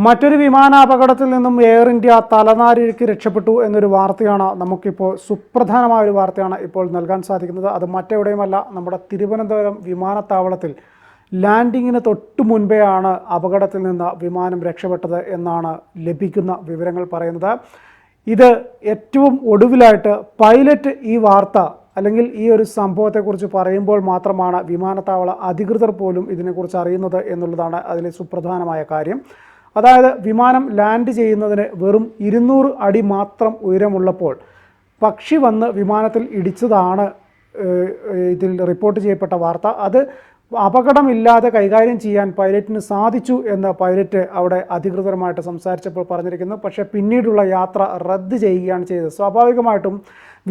മറ്റൊരു വിമാനാപകടത്തിൽ നിന്നും air India തലനാരിഴയ്ക്ക് രക്ഷപ്പെട്ടു എന്നൊരു വാർത്തയാണ് നമുക്കിപ്പോൾ സുപ്രധാനമായ ഒരു വാർത്തയാണ് ഇപ്പോൾ നൽകാൻ സാധിക്കുന്നത്. അത് മറ്റെവിടെയുമല്ല, നമ്മുടെ തിരുവനന്തപുരം വിമാനത്താവളത്തിൽ ലാൻഡിങ്ങിന് തൊട്ടു മുൻപെയാണ് അപകടത്തിൽ നിന്ന് വിമാനം രക്ഷപ്പെട്ടത് എന്നാണ് ലഭിക്കുന്ന വിവരങ്ങൾ പറയുന്നത്. ഇത് ഏറ്റവും ഒടുവിലായിട്ട് പൈലറ്റ് ഈ വാർത്ത അല്ലെങ്കിൽ ഈ ഒരു സംഭവത്തെക്കുറിച്ച് പറയുമ്പോൾ മാത്രമാണ് വിമാനത്താവള അധികൃതർ പോലും ഇതിനെക്കുറിച്ച് അറിയുന്നത് എന്നുള്ളതാണ് അതിലെ സുപ്രധാനമായ കാര്യം. അതായത് വിമാനം ലാൻഡ് ചെയ്യുന്നതിന് വെറും 200 അടി മാത്രം ഉയരമുള്ളപ്പോൾ പക്ഷി വന്ന് വിമാനത്തിൽ ഇടിച്ചതാണ് ഇതിൽ റിപ്പോർട്ട് ചെയ്യപ്പെട്ട വാർത്ത. അത് അപകടമില്ലാതെ കൈകാര്യം ചെയ്യാൻ പൈലറ്റിന് സാധിച്ചു എന്ന് പൈലറ്റ് അവിടെ അധികൃതരുമായിട്ട് സംസാരിച്ചപ്പോൾ പറഞ്ഞിരിക്കുന്നു. പക്ഷേ പിന്നീടുള്ള യാത്ര റദ്ദ് ചെയ്യുകയാണ് ചെയ്തത്. സ്വാഭാവികമായിട്ടും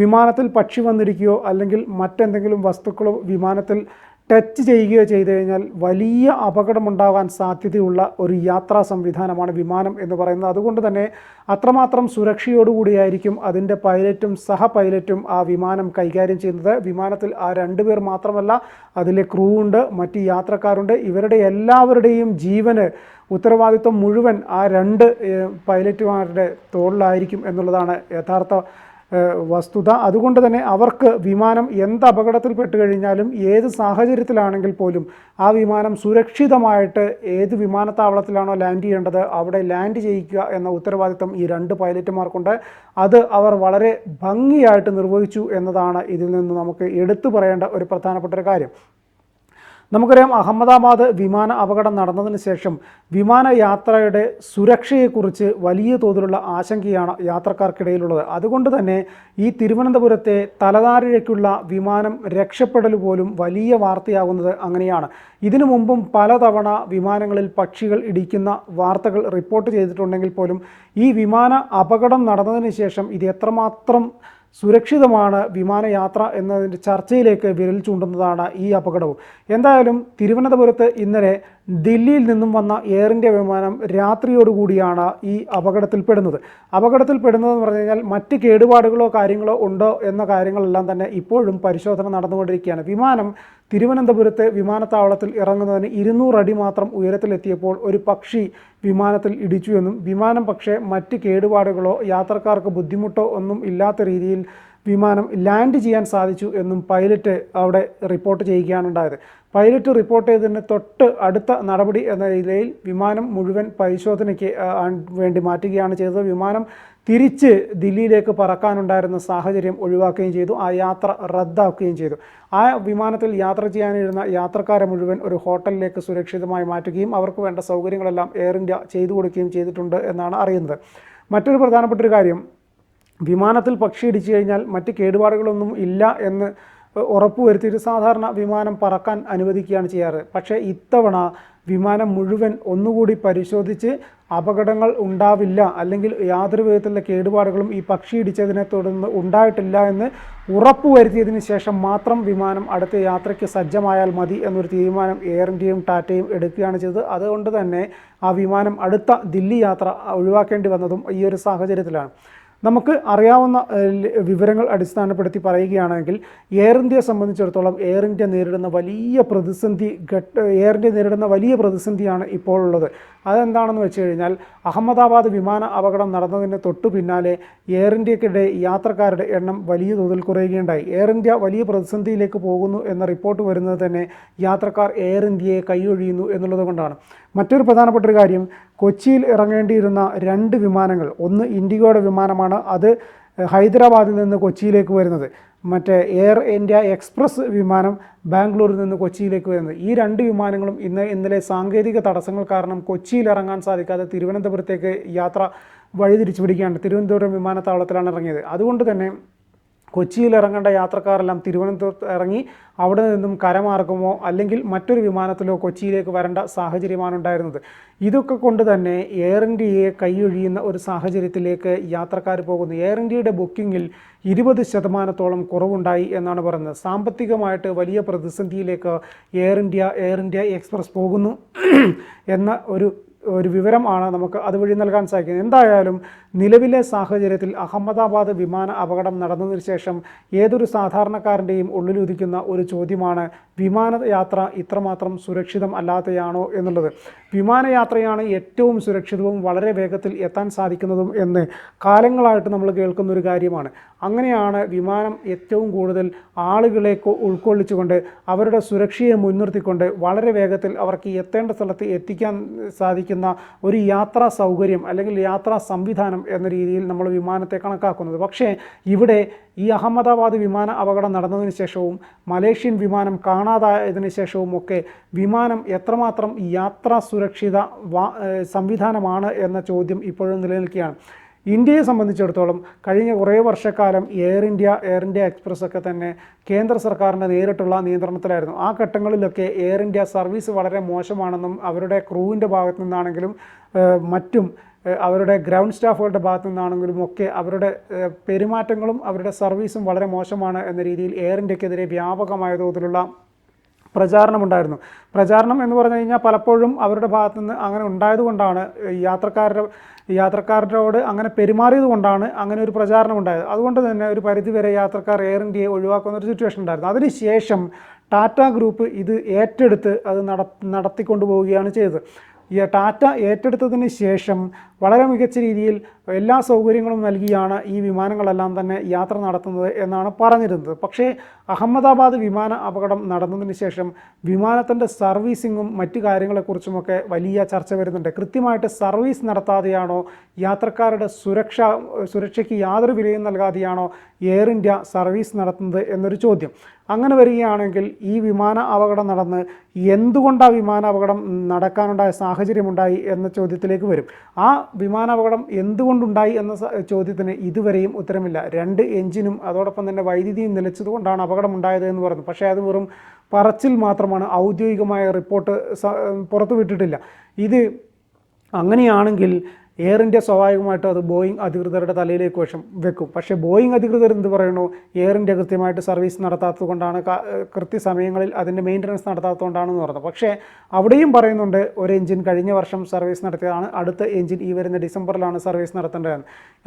വിമാനത്തിൽ പക്ഷി വന്നിരിക്കുകയോ അല്ലെങ്കിൽ മറ്റെന്തെങ്കിലും വസ്തുക്കളോ വിമാനത്തിൽ ടച്ച് ചെയ്യുകയോ ചെയ്തു കഴിഞ്ഞാൽ വലിയ അപകടമുണ്ടാകാൻ സാധ്യതയുള്ള ഒരു യാത്രാ സംവിധാനമാണ് വിമാനം എന്ന് പറയുന്നത്. അതുകൊണ്ട് തന്നെ അത്രമാത്രം സുരക്ഷയോടുകൂടിയായിരിക്കും അതിൻ്റെ പൈലറ്റും സഹ പൈലറ്റും ആ വിമാനം കൈകാര്യം ചെയ്യുന്നത്. വിമാനത്തിൽ ആ 2 പേർ മാത്രമല്ല, അതിലെ ക്രൂ ഉണ്ട്, മറ്റ് യാത്രക്കാരുണ്ട്. ഇവരുടെ എല്ലാവരുടെയും ജീവന് ഉത്തരവാദിത്വം മുഴുവൻ ആ 2 പൈലറ്റുമാരുടെ തോളിലായിരിക്കും എന്നുള്ളതാണ് യഥാർത്ഥ വസ്തുത. അതുകൊണ്ട് തന്നെ അവർക്ക് വിമാനം എന്ത് അപകടത്തിൽപ്പെട്ട് കഴിഞ്ഞാലും ഏത് സാഹചര്യത്തിലാണെങ്കിൽ പോലും ആ വിമാനം സുരക്ഷിതമായിട്ട് ഏത് വിമാനത്താവളത്തിലാണോ ലാൻഡ് ചെയ്യേണ്ടത് അവിടെ ലാൻഡ് ചെയ്യിക്കുക എന്ന ഉത്തരവാദിത്തം ഈ 2 പൈലറ്റുമാർക്കുണ്ട്. അത് അവർ വളരെ ഭംഗിയായിട്ട് നിർവഹിച്ചു എന്നതാണ് ഇതിൽ നിന്ന് നമുക്ക് എടുത്തു പറയേണ്ട ഒരു പ്രധാനപ്പെട്ട ഒരു കാര്യം. നമുക്കറിയാം, അഹമ്മദാബാദ് വിമാന അപകടം നടന്നതിന് ശേഷം വിമാനയാത്രയുടെ സുരക്ഷയെക്കുറിച്ച് വലിയ തോതിലുള്ള ആശങ്കയാണ് യാത്രക്കാർക്കിടയിലുള്ളത്. അതുകൊണ്ട് തന്നെ ഈ തിരുവനന്തപുരത്തെ തലനാരിഴയ്ക്കുള്ള വിമാനം രക്ഷപ്പെടൽ പോലും വലിയ വാർത്തയാകുന്നത് അങ്ങനെയാണ്. ഇതിനു മുമ്പും പലതവണ വിമാനങ്ങളിൽ പക്ഷികൾ ഇടിക്കുന്ന വാർത്തകൾ റിപ്പോർട്ട് ചെയ്തിട്ടുണ്ടെങ്കിൽ പോലും ഈ വിമാന അപകടം നടന്നതിന് ശേഷം ഇത് എത്രമാത്രം സുരക്ഷിതമാണ് വിമാനയാത്ര എന്നതിൻ്റെ ചർച്ചയിലേക്ക് വിരൽ ചൂണ്ടുന്നതാണ് ഈ അപകടവും. എന്തായാലും തിരുവനന്തപുരത്ത് ഇന്നലെ ദില്ലിയിൽ നിന്നും വന്ന എയർ ഇന്ത്യ വിമാനം രാത്രിയോടുകൂടിയാണ് ഈ അപകടത്തിൽപ്പെടുന്നതെന്ന് പറഞ്ഞു കഴിഞ്ഞാൽ മറ്റ് കേടുപാടുകളോ കാര്യങ്ങളോ ഉണ്ടോ എന്ന കാര്യങ്ങളെല്ലാം തന്നെ ഇപ്പോഴും പരിശോധന നടന്നുകൊണ്ടിരിക്കുകയാണ്. വിമാനം തിരുവനന്തപുരത്ത് വിമാനത്താവളത്തിൽ ഇറങ്ങുന്നതിന് 200 അടി മാത്രം ഉയരത്തിലെത്തിയപ്പോൾ ഒരു പക്ഷി വിമാനത്തിൽ ഇടിച്ചു എന്നും വിമാനം പക്ഷേ മറ്റ് കേടുപാടുകളോ യാത്രക്കാർക്ക് ബുദ്ധിമുട്ടോ ഒന്നും ഇല്ലാത്ത രീതിയിൽ വിമാനം ലാൻഡ് ചെയ്യാൻ സാധിച്ചു എന്നും പൈലറ്റ് അവിടെ റിപ്പോർട്ട് ചെയ്യുകയാണ് ഉണ്ടായത്. പൈലറ്റ് റിപ്പോർട്ട് ചെയ്തതിന് തൊട്ട് അടുത്ത നടപടി എന്ന നിലയിൽ വിമാനം മുഴുവൻ പരിശോധനയ്ക്ക് വേണ്ടി മാറ്റുകയാണ് ചെയ്തത്. വിമാനം തിരിച്ച് ദില്ലിയിലേക്ക് പറക്കാനുണ്ടായിരുന്ന സാഹചര്യം ഒഴിവാക്കുകയും ചെയ്തു. ആ യാത്ര റദ്ദാക്കുകയും ചെയ്തു. ആ വിമാനത്തിൽ യാത്ര ചെയ്യാനിരുന്ന യാത്രക്കാരെ മുഴുവൻ ഒരു ഹോട്ടലിലേക്ക് സുരക്ഷിതമായി മാറ്റുകയും അവർക്ക് വേണ്ട സൗകര്യങ്ങളെല്ലാം എയർ ഇന്ത്യ ചെയ്തു കൊടുക്കുകയും ചെയ്തിട്ടുണ്ട് എന്നാണ് അറിയുന്നത്. മറ്റൊരു പ്രധാനപ്പെട്ടൊരു കാര്യം, വിമാനത്തിൽ പക്ഷി ഇടിച്ചു കഴിഞ്ഞാൽ മറ്റ് കേടുപാടുകളൊന്നും ഇല്ല എന്ന് ഉറപ്പുവരുത്തിയിട്ട് സാധാരണ വിമാനം പറക്കാൻ അനുവദിക്കുകയാണ് ചെയ്യാറ്. പക്ഷേ ഇത്തവണ വിമാനം മുഴുവൻ ഒന്നുകൂടി പരിശോധിച്ച് അപകടങ്ങൾ ഉണ്ടാവില്ല അല്ലെങ്കിൽ യാതൊരു വിധത്തിലുള്ള കേടുപാടുകളും ഈ പക്ഷി ഇടിച്ചതിനെ തുടർന്ന് ഉണ്ടായിട്ടില്ല എന്ന് ഉറപ്പുവരുത്തിയതിന് ശേഷം മാത്രം വിമാനം അടുത്ത യാത്രയ്ക്ക് സജ്ജമായാൽ മതി എന്നൊരു തീരുമാനം എയർ ഇന്ത്യയും ടാറ്റയും എടുക്കുകയാണ് ചെയ്തത്. അതുകൊണ്ട് തന്നെ ആ വിമാനം അടുത്ത ദില്ലി യാത്ര ഒഴിവാക്കേണ്ടി വന്നതും ഈ ഒരു സാഹചര്യത്തിലാണ്. നമുക്ക് അറിയാവുന്ന വിവരങ്ങൾ അടിസ്ഥാനപ്പെടുത്തി പറയുകയാണെങ്കിൽ എയർ ഇന്ത്യയെ സംബന്ധിച്ചിടത്തോളം എയർ ഇന്ത്യ നേരിടുന്ന വലിയ പ്രതിസന്ധിയാണ് ഇപ്പോൾ ഉള്ളത്. അതെന്താണെന്ന് വെച്ച് കഴിഞ്ഞാൽ അഹമ്മദാബാദ് വിമാന അപകടം നടന്നതിന് തൊട്ടു പിന്നാലെ എയർ ഇന്ത്യക്കിടെ യാത്രക്കാരുടെ എണ്ണം വലിയ തോതിൽ കുറയുകയുണ്ടായി. എയർ ഇന്ത്യ വലിയ പ്രതിസന്ധിയിലേക്ക് പോകുന്നു എന്ന റിപ്പോർട്ട് വരുന്നത് തന്നെ യാത്രക്കാർ എയർ ഇന്ത്യയെ കൈയൊഴിയുന്നു എന്നുള്ളത് കൊണ്ടാണ്. മറ്റൊരു പ്രധാനപ്പെട്ട ഒരു കാര്യം, കൊച്ചിയിൽ ഇറങ്ങേണ്ടിയിരുന്ന 2 വിമാനങ്ങൾ, ഒന്ന് ഇൻഡിഗോയുടെ വിമാനമാണ്, അത് ഹൈദരാബാദിൽ നിന്ന് കൊച്ചിയിലേക്ക് വരുന്നത്. മറ്റേ എയർ ഇന്ത്യ എക്സ്പ്രസ് വിമാനം ബാംഗ്ലൂരിൽ നിന്ന് കൊച്ചിയിലേക്ക് വരുന്നത്. ഈ 2 വിമാനങ്ങളും ഇന്നലെ സാങ്കേതിക തടസ്സങ്ങൾ കാരണം കൊച്ചിയിൽ ഇറങ്ങാൻ സാധിക്കാതെ തിരുവനന്തപുരത്തേക്ക് യാത്ര വഴിതിരിച്ചു പിടിക്കുകയാണ്. തിരുവനന്തപുരം വിമാനത്താവളത്തിലാണ് ഇറങ്ങിയത്. അതുകൊണ്ട് തന്നെ കൊച്ചിയിൽ ഇറങ്ങേണ്ട യാത്രക്കാരെല്ലാം തിരുവനന്തപുരത്ത് ഇറങ്ങി അവിടെ നിന്നും കരമാർഗമോ അല്ലെങ്കിൽ മറ്റൊരു വിമാനത്തിലോ കൊച്ചിയിലേക്ക് വരേണ്ട സാഹചര്യമാണ് ഉണ്ടായിരുന്നത്. ഇതൊക്കെ കൊണ്ട് തന്നെ എയർ ഇന്ത്യയെ കൈയൊഴിയുന്ന ഒരു സാഹചര്യത്തിലേക്ക് യാത്രക്കാർ പോകുന്നു. എയർ ഇന്ത്യയുടെ ബുക്കിങ്ങിൽ 20% കുറവുണ്ടായി എന്നാണ് പറയുന്നത്. സാമ്പത്തികമായിട്ട് വലിയ പ്രതിസന്ധിയിലേക്ക് എയർ ഇന്ത്യ എക്സ്പ്രസ് പോകുന്നു എന്ന ഒരു ഒരു വിവരമാണ് നമുക്ക് അതുവഴി നൽകാൻ സാധിക്കുന്നത്. എന്തായാലും നിലവിലെ സാഹചര്യത്തിൽ അഹമ്മദാബാദ് വിമാന അപകടം നടന്നതിന് ശേഷം ഏതൊരു സാധാരണക്കാരൻ്റെയും ഉള്ളിലുദിക്കുന്ന ഒരു ചോദ്യമാണ്, വിമാനയാത്ര ഇത്രമാത്രം സുരക്ഷിതം അല്ലാതെയാണോ എന്നുള്ളത്. വിമാനയാത്രയാണ് ഏറ്റവും സുരക്ഷിതവും വളരെ വേഗത്തിൽ എത്താൻ സാധിക്കുന്നതും എന്ന് കാലങ്ങളായിട്ട് നമ്മൾ കേൾക്കുന്ന ഒരു കാര്യമാണ്. അങ്ങനെയാണ് വിമാനം ഏറ്റവും കൂടുതൽ ആളുകളെ ഉൾക്കൊള്ളിച്ചുകൊണ്ട് അവരുടെ സുരക്ഷയെ മുൻനിർത്തിക്കൊണ്ട് വളരെ വേഗത്തിൽ അവർക്ക് എത്തേണ്ട സ്ഥലത്ത് എത്തിക്കാൻ സാധിക്കുന്ന ഒരു യാത്രാ സൗകര്യം അല്ലെങ്കിൽ യാത്രാ സംവിധാനം എന്ന രീതിയിൽ നമ്മൾ വിമാനത്തെ കണക്കാക്കുന്നത്. പക്ഷേ ഇവിടെ ഈ അഹമ്മദാബാദ് വിമാന അപകടം നടന്നതിന് ശേഷവും മലേഷ്യൻ വിമാനം കാണാതായതിനു ശേഷവും ഒക്കെ വിമാനം എത്രമാത്രം യാത്രാ സുരക്ഷിത സംവിധാനമാണ് എന്ന ചോദ്യം ഇപ്പോഴും നിലനിൽക്കുകയാണ്. ഇന്ത്യയെ സംബന്ധിച്ചിടത്തോളം കഴിഞ്ഞ കുറേ വർഷക്കാലം എയർ ഇന്ത്യ എക്സ്പ്രസ് ഒക്കെ തന്നെ കേന്ദ്ര സർക്കാരിൻ്റെ നേരിട്ടുള്ള നിയന്ത്രണത്തിലായിരുന്നു. ആ ഘട്ടങ്ങളിലൊക്കെ എയർ ഇന്ത്യ സർവീസ് വളരെ മോശമാണെന്നും അവരുടെ ക്രൂവിൻ്റെ ഭാഗത്തു നിന്നാണെങ്കിലും മറ്റും അവരുടെ ഗ്രൗണ്ട് സ്റ്റാഫുകളുടെ ഭാഗത്തു നിന്നാണെങ്കിലും ഒക്കെ അവരുടെ പെരുമാറ്റങ്ങളും അവരുടെ സർവീസും വളരെ മോശമാണ് എന്ന രീതിയിൽ എയർ ഇന്ത്യക്കെതിരെ വ്യാപകമായ തോതിലുള്ള പ്രചാരണമുണ്ടായിരുന്നു. പ്രചാരണം എന്ന് പറഞ്ഞു കഴിഞ്ഞാൽ പലപ്പോഴും അവരുടെ ഭാഗത്തു നിന്ന് അങ്ങനെ ഉണ്ടായതുകൊണ്ടാണ്, യാത്രക്കാരോട് അങ്ങനെ പെരുമാറിയത് കൊണ്ടാണ് അങ്ങനെ ഒരു പ്രചാരണം ഉണ്ടായത്. അതുകൊണ്ട് തന്നെ ഒരു പരിധിവരെ യാത്രക്കാർ എയർ ഇന്ത്യയെ ഒഴിവാക്കുന്ന ഒരു സിറ്റുവേഷൻ ഉണ്ടായിരുന്നു. അതിനുശേഷം ടാറ്റ ഗ്രൂപ്പ് ഇത് ഏറ്റെടുത്ത് അത് നടത്തിക്കൊണ്ടുപോവുകയാണ് ചെയ്തത്. ഈ ടാറ്റ ഏറ്റെടുത്തതിന് ശേഷം വളരെ മികച്ച രീതിയിൽ എല്ലാ സൗകര്യങ്ങളും നൽകിയാണ് ഈ വിമാനങ്ങളെല്ലാം തന്നെ യാത്ര നടത്തുന്നത് എന്നാണ് പറഞ്ഞിരുന്നത്. പക്ഷേ അഹമ്മദാബാദ് വിമാന അപകടം നടന്നതിന് ശേഷം വിമാനത്തിൻ്റെ സർവീസിങ്ങും മറ്റു കാര്യങ്ങളെക്കുറിച്ചുമൊക്കെ വലിയ ചർച്ച വരുന്നുണ്ട്. കൃത്യമായിട്ട് സർവീസ് നടത്താതെയാണോ, യാത്രക്കാരുടെ സുരക്ഷയ്ക്ക് യാതൊരു വിലയും നൽകാതെയാണോ എയർ ഇന്ത്യ സർവീസ് നടത്തുന്നത് എന്നൊരു ചോദ്യം. അങ്ങനെ വരികയാണെങ്കിൽ ഈ വിമാന അപകടം നടന്ന് എന്തുകൊണ്ടാണ് വിമാന അപകടം നടക്കാനുണ്ടായ സാഹചര്യമുണ്ടായി എന്ന ചോദ്യത്തിലേക്ക് വരും. ആ വിമാനാപകടം എന്തുകൊണ്ടുണ്ടായി എന്ന ചോദ്യത്തിന് ഇതുവരെയും ഉത്തരമില്ല. 2 എഞ്ചിനും അതോടൊപ്പം തന്നെ വൈദ്യുതിയും നിലച്ചതുകൊണ്ടാണ് അപകടം ഉണ്ടായത് എന്ന് പറഞ്ഞു. പക്ഷേ അത് വെറും പറച്ചിൽ മാത്രമാണ്, ഔദ്യോഗികമായ റിപ്പോർട്ട് പുറത്തുവിട്ടിട്ടില്ല. ഇത് അങ്ങനെയാണെങ്കിൽ എയർ ഇന്ത്യ സ്വാഭാവികമായിട്ടും അത് ബോയിങ് അധികൃതരുടെ തലയിലേക്ക് വെക്കും. പക്ഷേ ബോയിങ് അധികൃതർ എന്ത് പറയുന്നു, എയർ ഇന്ത്യ കൃത്യമായിട്ട് സർവീസ് നടത്താത്തതുകൊണ്ടാണ്, കൃത്യസമയങ്ങളിൽ അതിൻ്റെ മെയിൻ്റനൻസ് നടത്താത്തതുകൊണ്ടാണെന്ന് പറഞ്ഞു. പക്ഷേ അവിടെയും പറയുന്നുണ്ട് ഒരു എഞ്ചിൻ കഴിഞ്ഞ വർഷം സർവീസ് നടത്തിയതാണ്, അടുത്ത എഞ്ചിൻ ഈ വരുന്ന ഡിസംബറിലാണ് സർവീസ് നടത്തേണ്ടതെന്ന്.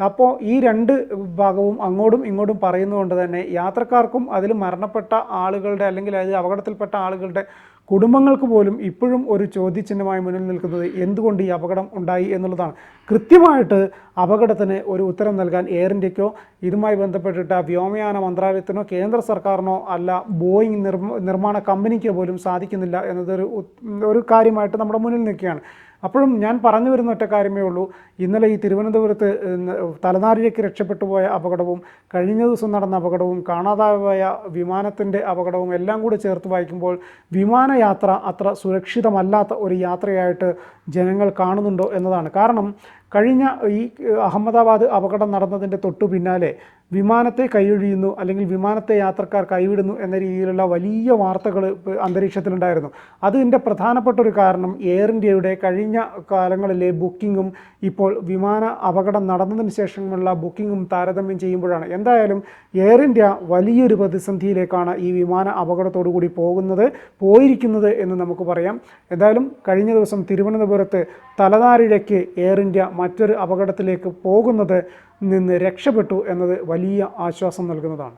അപ്പോൾ ഈ 2 ഭാഗവും അങ്ങോട്ടും ഇങ്ങോട്ടും പറയുന്നതുകൊണ്ട് തന്നെ യാത്രക്കാർക്കും അതിൽ മരണപ്പെട്ട ആളുകളുടെ അല്ലെങ്കിൽ അതിൽ അപകടത്തിൽപ്പെട്ട ആളുകളുടെ കുടുംബങ്ങൾക്ക് പോലും ഇപ്പോഴും ഒരു ചോദ്യചിഹ്നമായി മുന്നിൽ നിൽക്കുന്നത് എന്തുകൊണ്ട് ഈ അപകടം ഉണ്ടായി എന്നുള്ളതാണ്. കൃത്യമായിട്ട് അപകടത്തിന് ഒരു ഉത്തരം നൽകാൻ എയർ ഇന്ത്യക്കോ ഇതുമായി ബന്ധപ്പെട്ടിട്ട് വ്യോമയാന മന്ത്രാലയത്തിനോ കേന്ദ്ര സർക്കാരിനോ അല്ല ബോയിങ് നിർമ്മാണ കമ്പനിക്കോ പോലും സാധിക്കുന്നില്ല എന്നതൊരു കാര്യമായിട്ട് നമ്മുടെ മുന്നിൽ നിൽക്കുകയാണ്. അപ്പോഴും ഞാൻ പറഞ്ഞു വരുന്ന ഒറ്റ കാര്യമേ ഉള്ളൂ, ഇന്നലെ ഈ തിരുവനന്തപുരത്ത് തലനാരിഴയ്ക്ക് രക്ഷപ്പെട്ടു പോയ അപകടവും കഴിഞ്ഞ ദിവസം നടന്ന അപകടവും കാണാതായ വിമാനത്തിൻ്റെ അപകടവും എല്ലാം കൂടി ചേർത്ത് വായിക്കുമ്പോൾ വിമാനയാത്ര അത്ര സുരക്ഷിതമല്ലാത്ത ഒരു യാത്രയായിട്ട് ജനങ്ങൾ കാണുന്നുണ്ടോ എന്നതാണ്. കാരണം കഴിഞ്ഞ ഈ അഹമ്മദാബാദ് അപകടം നടന്നതിൻ്റെ തൊട്ടു പിന്നാലെ വിമാനത്തെ കൈയൊഴിയുന്നു അല്ലെങ്കിൽ വിമാനത്തെ യാത്രക്കാർ കൈവിടുന്നു എന്ന രീതിയിലുള്ള വലിയ വാർത്തകൾ അന്തരീക്ഷത്തിലുണ്ടായിരുന്നു. അതിൻ്റെ പ്രധാനപ്പെട്ട ഒരു കാരണം എയർ ഇന്ത്യയുടെ കഴിഞ്ഞ കാലങ്ങളിലെ ബുക്കിങ്ങും ഇപ്പോൾ വിമാന അപകടം നടന്നതിന് ശേഷമുള്ള ബുക്കിങ്ങും താരതമ്യം ചെയ്യുമ്പോഴാണ്. എന്തായാലും എയർ ഇന്ത്യ വലിയൊരു പ്രതിസന്ധിയിലേക്കാണ് ഈ വിമാന അപകടത്തോടു കൂടി പോയിരിക്കുന്നത് എന്ന് നമുക്ക് പറയാം. എന്തായാലും കഴിഞ്ഞ ദിവസം തിരുവനന്തപുരത്ത് തലനാരിഴയ്ക്ക് എയർ ഇന്ത്യ മറ്റൊരു അപകടത്തിലേക്ക് പോകുന്നത് നിന്ന് രക്ഷപ്പെട്ടു എന്നത് വലിയ ആശ്വാസം നൽകുന്നതാണ്.